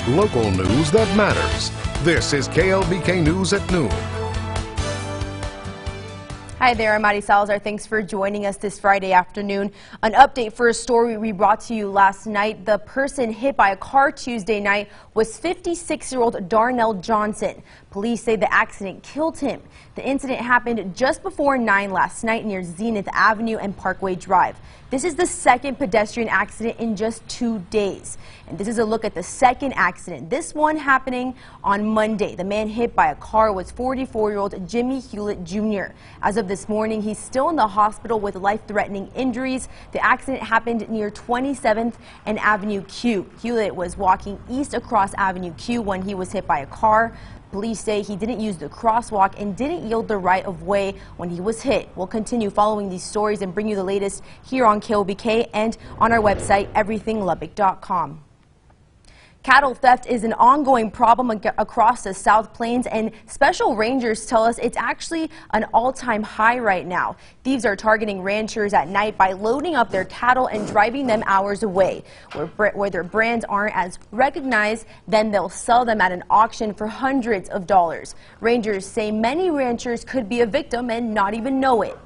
Local news that matters. This is KLBK News at noon. Hi there, I'm Mari Salazar. Thanks for joining us this Friday afternoon. An update for a story we brought to you last night. The person hit by a car Tuesday night was 56-year-old Darnell Johnson. Police say the accident killed him. The incident happened just before 9 last night near Zenith Avenue and Parkway Drive. This is the second pedestrian accident in just 2 days. And this is a look at the second accident. This one happening on Monday. The man hit by a car was 44-year-old Jimmy Hewlett Jr. As of this morning, he's still in the hospital with life-threatening injuries. The accident happened near 27th and Avenue Q. Hewlett was walking east across Avenue Q when he was hit by a car. Police say he didn't use the crosswalk and didn't yield the right of way when he was hit. We'll continue following these stories and bring you the latest here on KLBK and on our website, everythinglubbock.com. Cattle theft is an ongoing problem across the South Plains, and special rangers tell us it's actually an all-time high right now. Thieves are targeting ranchers at night by loading up their cattle and driving them hours away. Where their brands aren't as recognized, then they'll sell them at an auction for hundreds of dollars. Rangers say many ranchers could be a victim and not even know it.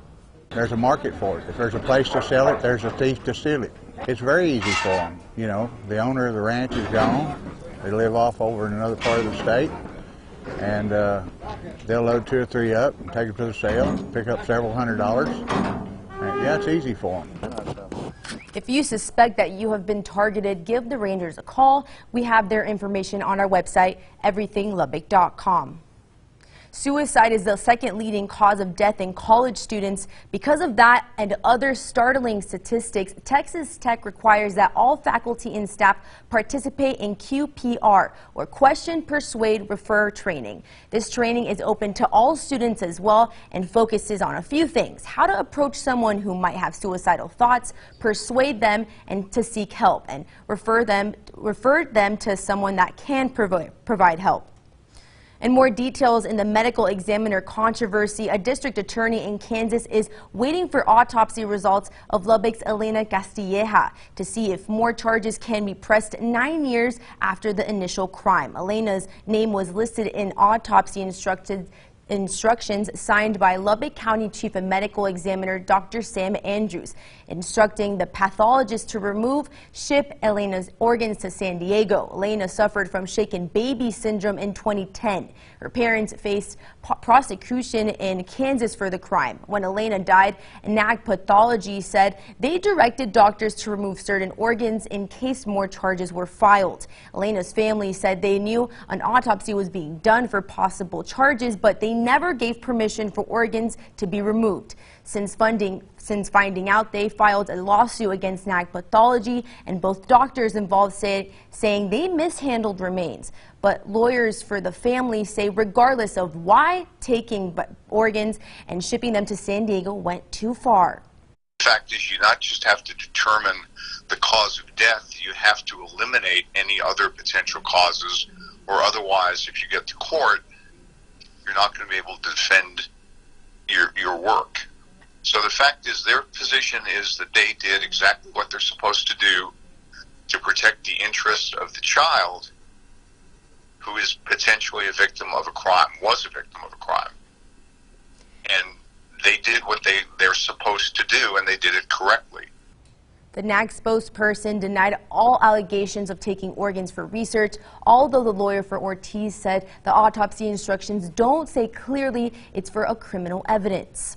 There's a market for it. If there's a place to sell it, there's a thief to steal it. It's very easy for them. You know, the owner of the ranch is gone. They live off over in another part of the state, and they'll load 2 or 3 up and take them to the sale, pick up several $100s. And yeah, it's easy for them. If you suspect that you have been targeted, give the Rangers a call. We have their information on our website, everythinglubbock.com. Suicide is the second leading cause of death in college students. Because of that and other startling statistics, Texas Tech requires that all faculty and staff participate in QPR, or Question, Persuade, Refer training. This training is open to all students as well and focuses on a few things: how to approach someone who might have suicidal thoughts, persuade them and to seek help, and refer them to someone that can provide help. And more details in the medical examiner controversy. A district attorney in Kansas is waiting for autopsy results of Lubbock's Elena Castilleja to see if more charges can be pressed 9 years after the initial crime. Elena's name was listed in autopsy instructions signed by Lubbock County Chief of Medical Examiner Dr. Sam Andrews, instructing the pathologist to ship Elena's organs to San Diego. Elena suffered from shaken baby syndrome in 2010. Her parents faced prosecution in Kansas for the crime. When Elena died, NAG Pathology said they directed doctors to remove certain organs in case more charges were filed. Elena's family said they knew an autopsy was being done for possible charges, but they never gave permission for organs to be removed. Since finding out, they filed a lawsuit against NAG Pathology, and both doctors involved saying they mishandled remains. But lawyers for the family say regardless of why taking organs and shipping them to San Diego went too far. The fact is, you not just have to determine the cause of death, you have to eliminate any other potential causes, or otherwise, if you get to court, you're not going to be able to defend your work. So the fact is, their position is that they did exactly what they're supposed to do to protect the interests of the child who is potentially a victim of a crime, was a victim of a crime. And they did what they're supposed to do, and they did it correctly. The NAG spokesperson denied all allegations of taking organs for research, although the lawyer for Ortiz said the autopsy instructions don't say clearly it's for a criminal evidence.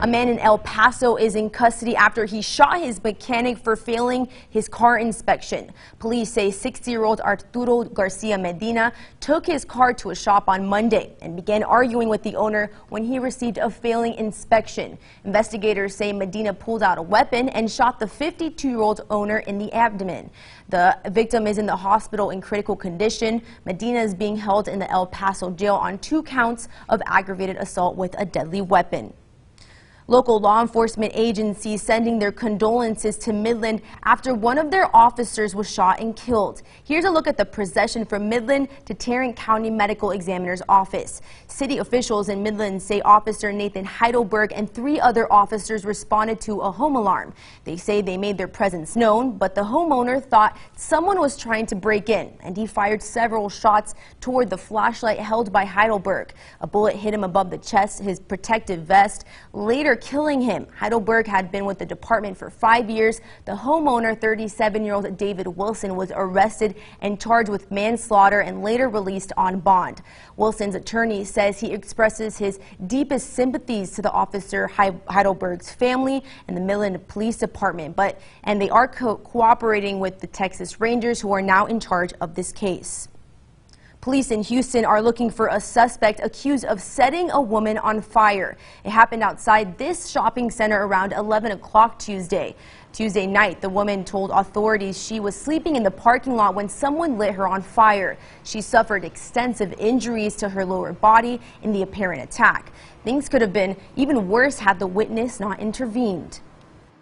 A man in El Paso is in custody after he shot his mechanic for failing his car inspection. Police say 60-year-old Arturo Garcia Medina took his car to a shop on Monday and began arguing with the owner when he received a failing inspection. Investigators say Medina pulled out a weapon and shot the 52-year-old owner in the abdomen. The victim is in the hospital in critical condition. Medina is being held in the El Paso jail on 2 counts of aggravated assault with a deadly weapon. Local law enforcement agencies sending their condolences to Midland after one of their officers was shot and killed. Here's a look at the procession from Midland to Tarrant County Medical Examiner's office. City officials in Midland say Officer Nathan Heidelberg and 3 other officers responded to a home alarm. They say they made their presence known, but the homeowner thought someone was trying to break in, and he fired several shots toward the flashlight held by Heidelberg. A bullet hit him above the chest, his protective vest, later killing him. Heidelberg had been with the department for 5 years. The homeowner, 37-year-old David Wilson, was arrested and charged with manslaughter and later released on bond. Wilson's attorney says he expresses his deepest sympathies to the officer Heidelberg's family and the Midland Police Department, and they are cooperating with the Texas Rangers, who are now in charge of this case. Police in Houston are looking for a suspect accused of setting a woman on fire. It happened outside this shopping center around 11 o'clock Tuesday. Tuesday night, the woman told authorities she was sleeping in the parking lot when someone lit her on fire. She suffered extensive injuries to her lower body in the apparent attack. Things could have been even worse had the witness not intervened.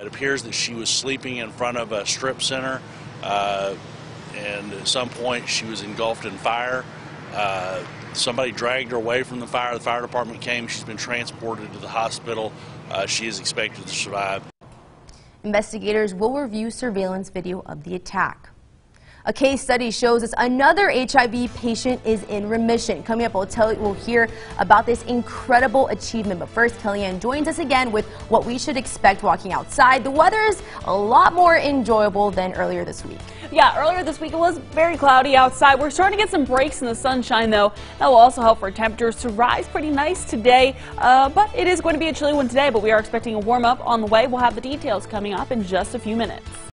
It appears that she was sleeping in front of a strip center. And at some point she was engulfed in fire. Somebody dragged her away from the fire. The fire department came. She's been transported to the hospital. She is expected to survive. Investigators will review surveillance video of the attack. A case study shows us another HIV patient is in remission. Coming up, we'll hear about this incredible achievement. But first, Kellyanne joins us again with what we should expect walking outside. The weather is a lot more enjoyable than earlier this week. Yeah, earlier this week it was very cloudy outside. We're starting to get some breaks in the sunshine, though. That will also help for temperatures to rise pretty nice today. But it is going to be a chilly one today, but we are expecting a warm up on the way. We'll have the details coming up in just a few minutes.